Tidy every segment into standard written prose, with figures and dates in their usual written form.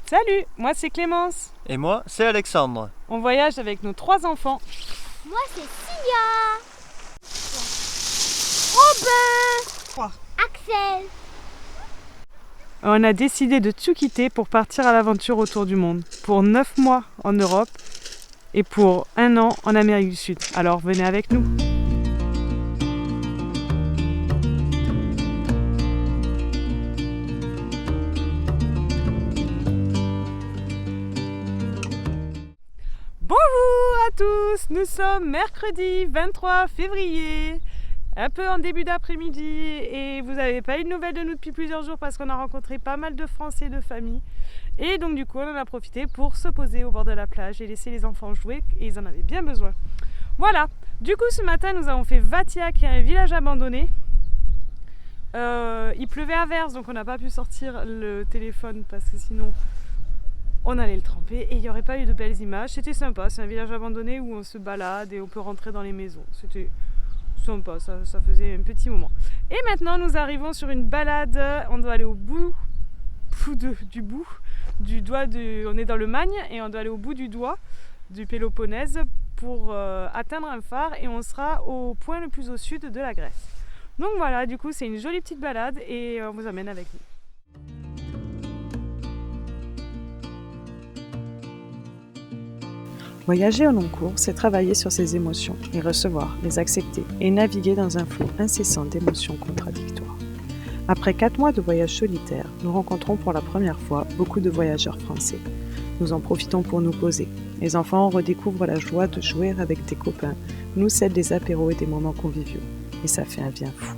Salut, moi c'est Clémence. Et moi, c'est Alexandre. On voyage avec nos 3 enfants. Moi c'est Sia. Robin. Axel. On a décidé de tout quitter pour partir à l'aventure autour du monde. Pour 9 mois en Europe et pour 1 an en Amérique du Sud. Alors venez avec nous. Bonjour à tous, nous sommes mercredi 23 février, un peu en début d'après-midi et vous n'avez pas eu de nouvelles de nous depuis plusieurs jours parce qu'on a rencontré pas mal de Français et de familles et donc du coup on en a profité pour se poser au bord de la plage et laisser les enfants jouer et ils en avaient bien besoin. Voilà, du coup ce matin nous avons fait Vatia qui est un village abandonné. Il pleuvait à verse donc on n'a pas pu sortir le téléphone parce que sinon on allait le tremper et il n'y aurait pas eu de belles images. C'était sympa, c'est un village abandonné où on se balade et on peut rentrer dans les maisons. C'était sympa, ça faisait un petit moment. Et maintenant nous arrivons sur une balade, on doit aller au bout du doigt, on est dans le Magne et on doit aller au bout du doigt du Péloponnèse pour atteindre un phare et on sera au point le plus au sud de la Grèce. Donc voilà, du coup c'est une jolie petite balade et on vous emmène avec nous. Voyager au long cours, c'est travailler sur ses émotions, les recevoir, les accepter et naviguer dans un flot incessant d'émotions contradictoires. Après 4 mois de voyage solitaire, nous rencontrons pour la première fois beaucoup de voyageurs français. Nous en profitons pour nous poser. Les enfants redécouvrent la joie de jouer avec des copains, nous cèdent des apéros et des moments conviviaux. Et ça fait un bien fou.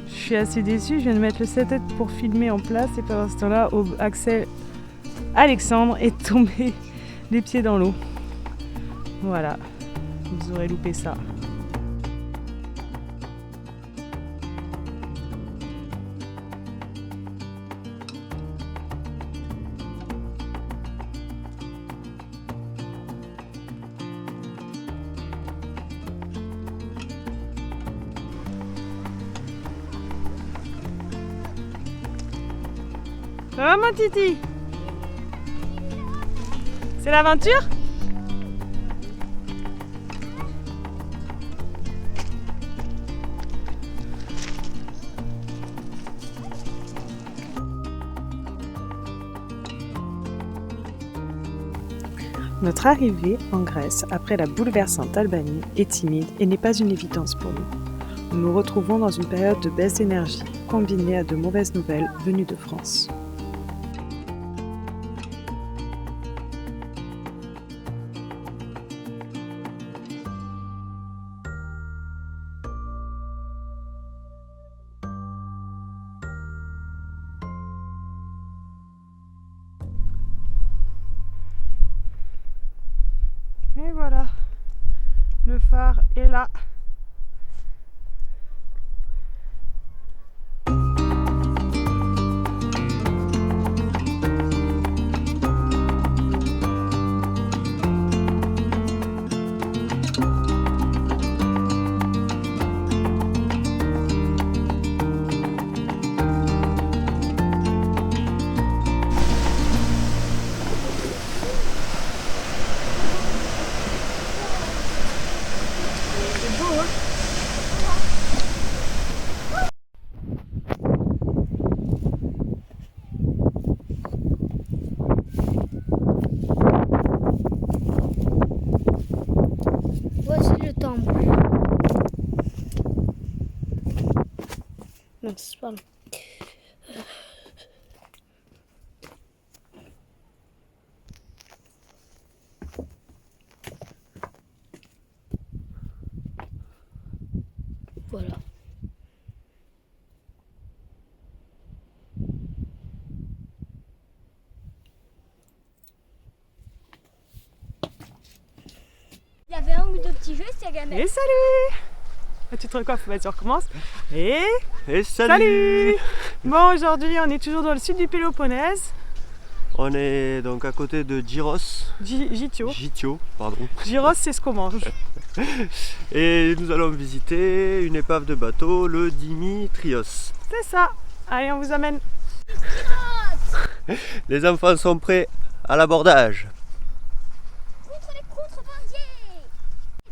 Je suis assez déçue, je viens de mettre le setup pour filmer en place et pendant ce temps-là, Alexandre est tombé les pieds dans l'eau. Voilà, vous aurez loupé ça. Ça va mon titi? C'est l'aventure? Notre arrivée en Grèce après la bouleversante Albanie est timide et n'est pas une évidence pour nous. Nous nous retrouvons dans une période de baisse d'énergie, combinée à de mauvaises nouvelles venues de France. Et voilà, le phare est là. Voici le temple. Non, c'est pas là. Voilà. Il y avait un ou deux petits jeux, c'est gagné. Et salut! Tu te recoiffes, vas-y on recommence. Et Et salut. salut! Bon, aujourd'hui, on est toujours dans le sud du Péloponnèse. On est donc à côté de Gyros. Gythio. Pardon. Gyros, c'est ce qu'on mange. Et nous allons visiter une épave de bateau, le Dimitrios. C'est ça. Allez, on vous amène. Les enfants sont prêts à l'abordage. Contre les contrebandiers.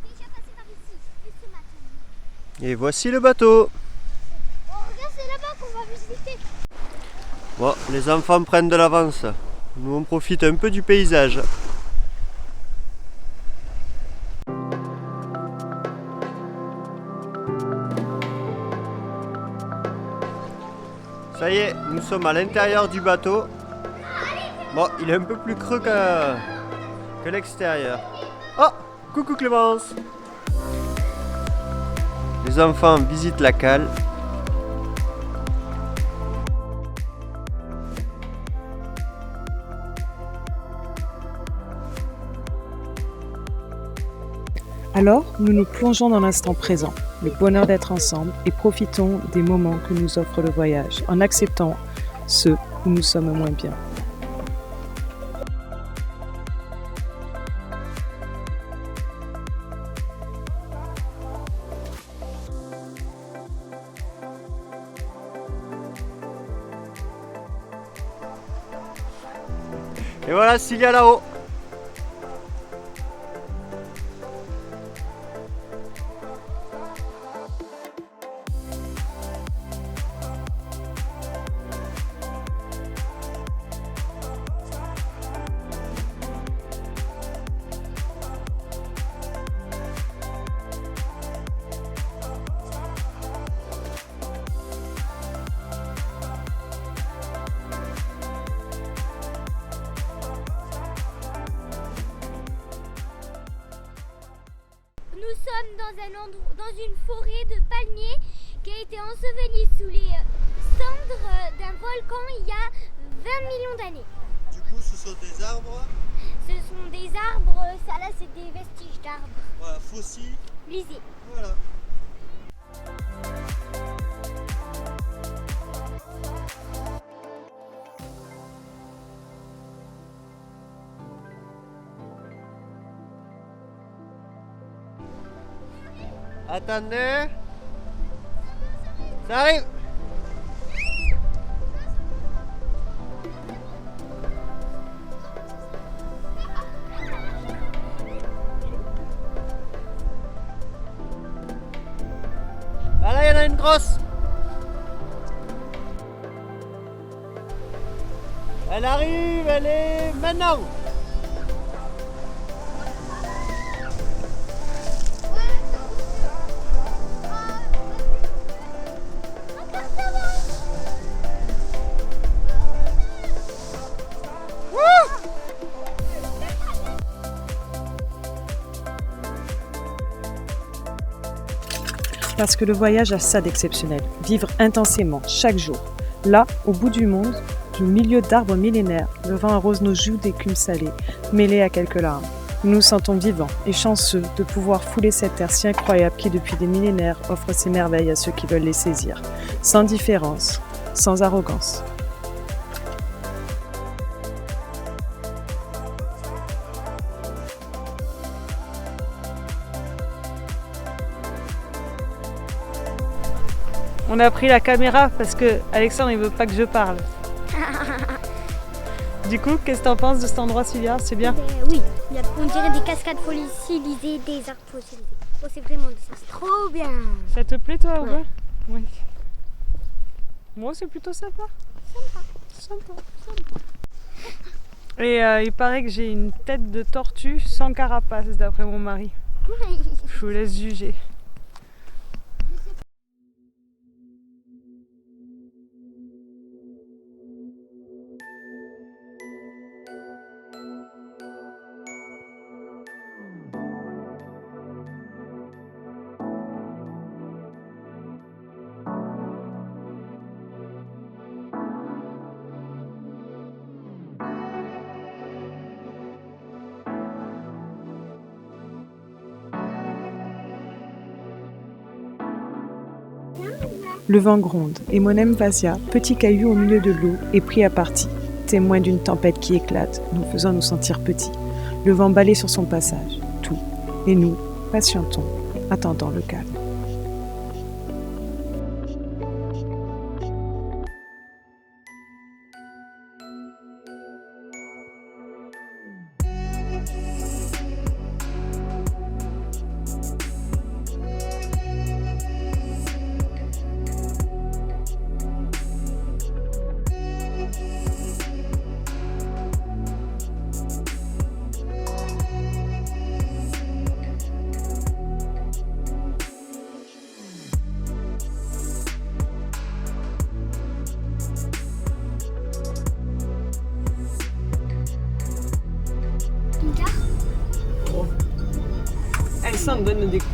Déjà passé par ici, et ce matin. Et voici le bateau. Oh, regarde, c'est là-bas qu'on va visiter. Bon, les enfants prennent de l'avance. Nous on profite un peu du paysage. Ça y est, nous sommes à l'intérieur du bateau. Bon, il est un peu plus creux que l'extérieur. Oh, coucou Clémence. Les enfants visitent la cale. Alors, nous nous plongeons dans l'instant présent, le bonheur d'être ensemble et profitons des moments que nous offre le voyage, en acceptant ceux où nous sommes moins bien. Et voilà Cilia là-haut. Nous sommes dans une forêt de palmiers qui a été ensevelie sous les cendres d'un volcan il y a 20 millions d'années. Du coup, ce sont des arbres, Ce sont des arbres, ça là c'est des vestiges d'arbres. voilà, fossiles. Lisez. Voilà. Attendez. Ça arrive. Ah là, il y en a une grosse. Elle arrive, elle est maintenant. Parce que le voyage a ça d'exceptionnel, vivre intensément, chaque jour. Là, au bout du monde, du milieu d'arbres millénaires, le vent arrose nos joues d'écume salée, mêlée à quelques larmes. Nous nous sentons vivants et chanceux de pouvoir fouler cette terre si incroyable qui, depuis des millénaires, offre ses merveilles à ceux qui veulent les saisir, sans différence, sans arrogance. On a pris la caméra parce que Alexandre il veut pas que je parle. Du coup, qu'est-ce que t'en penses de cet endroit, Cilia? C'est bien? Oui, on dirait des cascades fossilisées, des arbres fossilisés. Oh, c'est vraiment ça, c'est trop bien. Ça te plaît toi ou Ouais. pas? Oui. Moi c'est plutôt sympa. Sympa. Et il paraît que j'ai une tête de tortue sans carapace d'après mon mari. Je vous laisse juger. Le vent gronde et Monem Vasia, petit caillou au milieu de l'eau, est pris à partie, témoin d'une tempête qui éclate, nous faisant nous sentir petits. Le vent balaye sur son passage, tout, et nous, patientons, attendant le calme. Allez, ça, on donne des coups.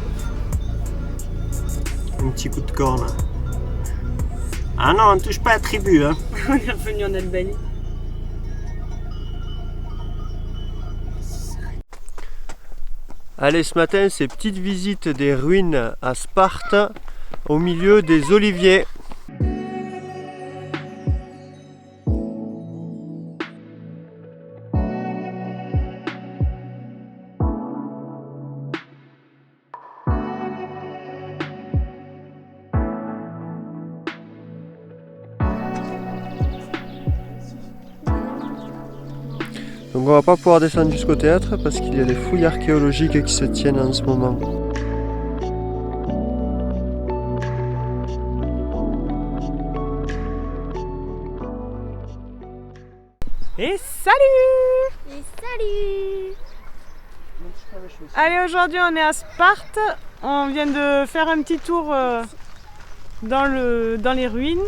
Un petit coup de corne. Ah non, on ne touche pas à tribu, hein. On est revenu en Albanie. Allez, ce matin, c'est petite visite des ruines à Sparte, au milieu des oliviers. Donc on va pas pouvoir descendre jusqu'au théâtre parce qu'il y a des fouilles archéologiques qui se tiennent en ce moment. Et salut! Et salut! Allez, aujourd'hui on est à Sparte. On vient de faire un petit tour dans les ruines.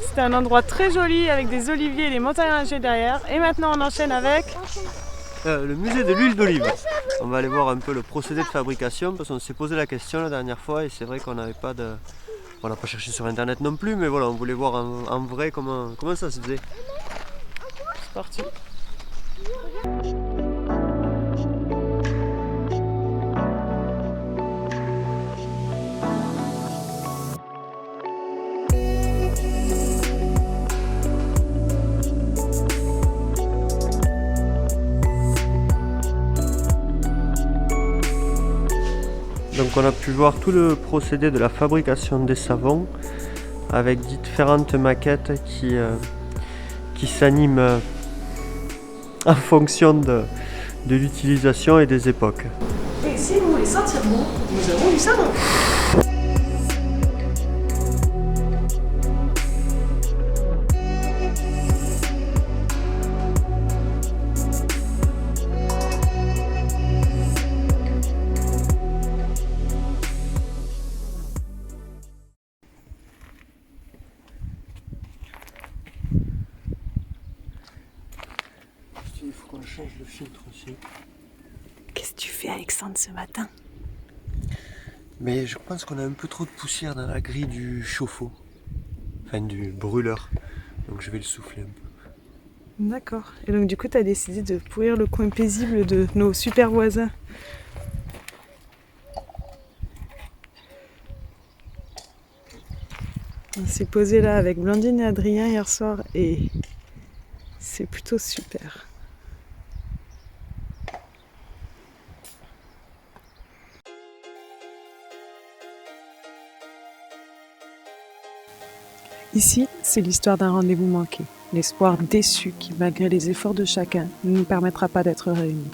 C'était un endroit très joli avec des oliviers et les montagnes rangées derrière. Et maintenant on enchaîne avec... Le musée de l'huile d'olive. On va aller voir un peu le procédé de fabrication parce qu'on s'est posé la question la dernière fois et c'est vrai qu'on n'avait pas de... On n'a pas cherché sur internet non plus, mais voilà, on voulait voir en vrai comment ça se faisait. C'est parti. Donc on a pu voir tout le procédé de la fabrication des savons avec différentes maquettes qui s'animent en fonction de l'utilisation et des époques. Et si vous voulez sentir bon, nous avons du savon. Il faut qu'on change le filtre aussi. Qu'est-ce que tu fais, Alexandre, ce matin? Mais je pense qu'on a un peu trop de poussière dans la grille du chauffe-eau. Enfin du brûleur. Donc je vais le souffler un peu. D'accord. Et donc du coup tu as décidé de pourrir le coin paisible de nos super voisins. On s'est posé là avec Blandine et Adrien hier soir et c'est plutôt super. Ici, c'est l'histoire d'un rendez-vous manqué, l'espoir déçu qui, malgré les efforts de chacun, ne nous permettra pas d'être réunis.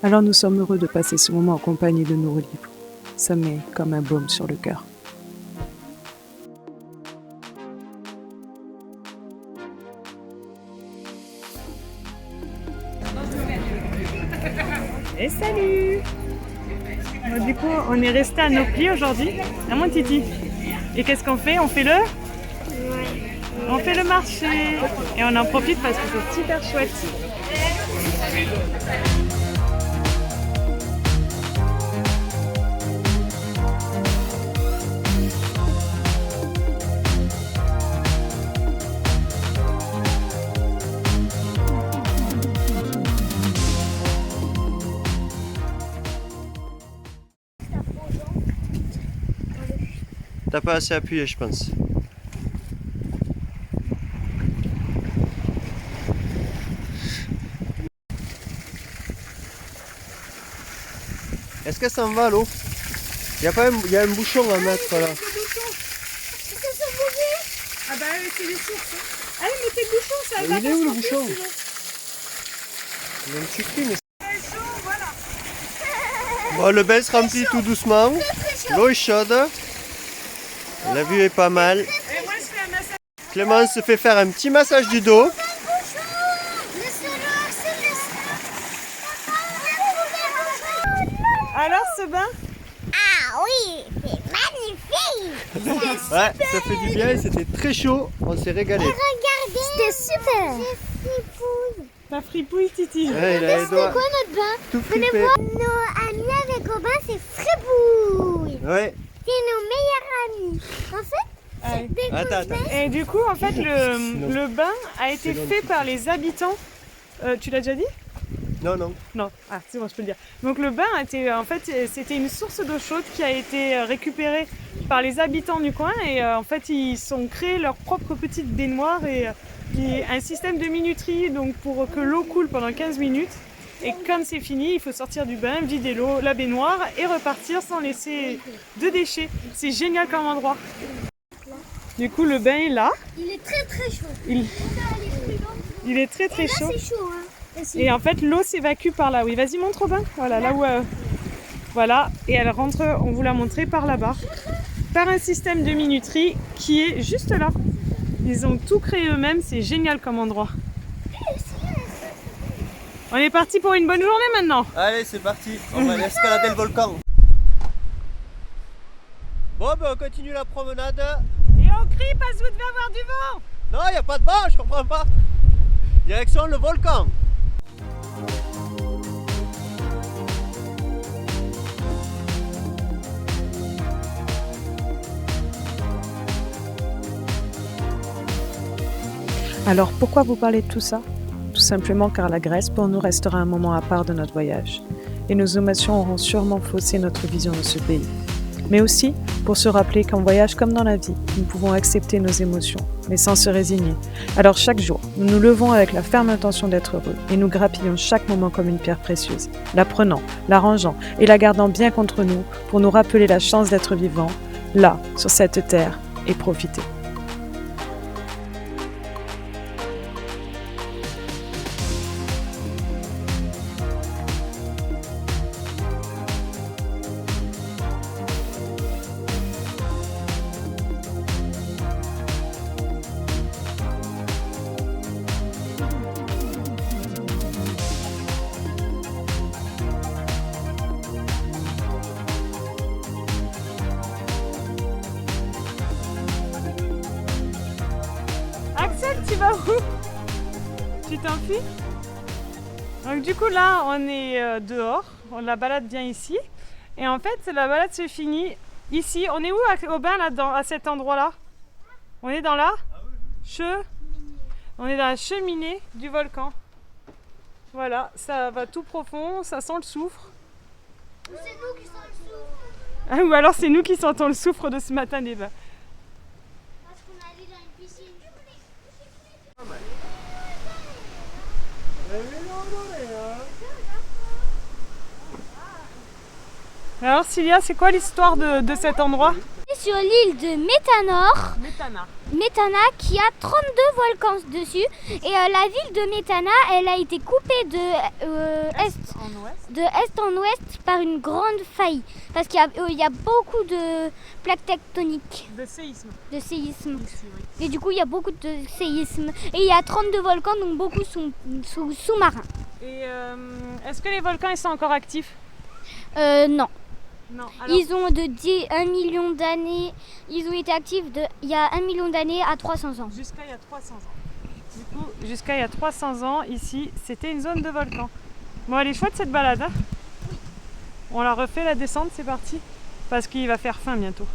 Alors nous sommes heureux de passer ce moment en compagnie de nos livres. Ça met comme un baume sur le cœur. Et salut! Bon, du coup, on est resté à nos plis aujourd'hui, à mon titi. Et qu'est-ce qu'on fait? On fait le marché et on en profite parce que c'est super chouette. T'as pas assez appuyé, je pense. Est-ce que ça en va l'eau? Il y a un bouchon à mettre là. Ah bah oui, c'est les sources. Allez, mettez le bouchon, ça va. Il est où le bouchon? Il y a une sucrine. Voilà. Bon, le bain se remplit tout doucement. L'eau est chaude. La vue est pas mal. Et moi, je fais un massage. Clémence se fait faire un petit massage du dos. Alors, ce bain? Ah oui, c'est magnifique. Ouais, ça fait du bien. C'était très chaud. On s'est régalé. Regardez, c'était super. Ta fripouille, Titi. Ouais, il a les C'est doigts quoi notre bain? tout Venez flippés. voir nos amis avec Robin, c'est Fripouille. Ouais. C'est nos meilleurs amis. En fait, Allez. dès qu'on Attends, se attends. met- Et du coup, en fait, le bain a été fait par les habitants. Tu l'as déjà dit? Non, non. Non. Ah, c'est bon, je peux le dire. Donc le bain a été, en fait, c'était une source d'eau chaude qui a été récupérée par les habitants du coin et en fait, ils ont créé leur propre petite baignoire et un système de minuterie donc pour que l'eau coule pendant 15 minutes. Et quand c'est fini, il faut sortir du bain, vider l'eau, la baignoire et repartir sans laisser de déchets. C'est génial comme endroit. Du coup, le bain est là. Il est très très chaud. Il est très très Là, chaud. c'est chaud. Hein. Et en fait, l'eau s'évacue par là. Oui, vas-y, montre au bain. Voilà, là où... voilà, et elle rentre, on vous l'a montré, par là-bas. Par un système de minuterie qui est juste là. Ils ont tout créé eux-mêmes, c'est génial comme endroit. On est parti pour une bonne journée maintenant. Allez, c'est parti. On va aller escalader le volcan. Bon, ben on continue la promenade. Et on crie parce que vous devez avoir du vent. Non, il n'y a pas de vent, je comprends pas. Direction le volcan. Alors pourquoi vous parler de tout ça? Tout simplement car la Grèce pour nous restera un moment à part de notre voyage. Et nos émotions auront sûrement faussé notre vision de ce pays. Mais aussi pour se rappeler qu'en voyage comme dans la vie, nous pouvons accepter nos émotions, mais sans se résigner. Alors chaque jour, nous nous levons avec la ferme intention d'être heureux et nous grappillons chaque moment comme une pierre précieuse, la prenant, la rangeant et la gardant bien contre nous pour nous rappeler la chance d'être vivants, là, sur cette terre, et profiter. Axel, tu vas où? Tu t'enfuis? Donc du coup là, on est dehors. La balade vient ici. Et en fait, la balade se finit ici. On est où au bain là-dedans, à cet endroit-là? On est dans la On est dans la cheminée du volcan. Voilà, ça va tout profond, ça sent le soufre. C'est nous qui sommes sourds. Ah, ou alors c'est nous qui sentons le soufre de ce matin des bains. Parce qu'on est allé dans une piscine. Alors Cilia, c'est quoi l'histoire de cet endroit? Sur l'île de Métanor, Métana. Métana qui a 32 volcans dessus. Et la ville de Métana, elle a été coupée de est en ouest par une grande faille. Parce qu'il y a beaucoup de plaques tectoniques, De séisme. de séismes. Ici, oui. Et du coup, il y a beaucoup de séismes. Et il y a 32 volcans, donc beaucoup sont sous-marins. Et est-ce que les volcans ils sont encore actifs? Non. Non. Alors, Ils ont 1 million d'années. Ils ont été actifs il y a 1 million d'années à 300 ans. jusqu'à il y a 300 ans. Du coup, jusqu'à il y a 300 ans, ici, c'était une zone de volcan. Bon, elle est chouette cette balade. Hein, on la refait la descente, c'est parti. Parce qu'il va faire faim bientôt.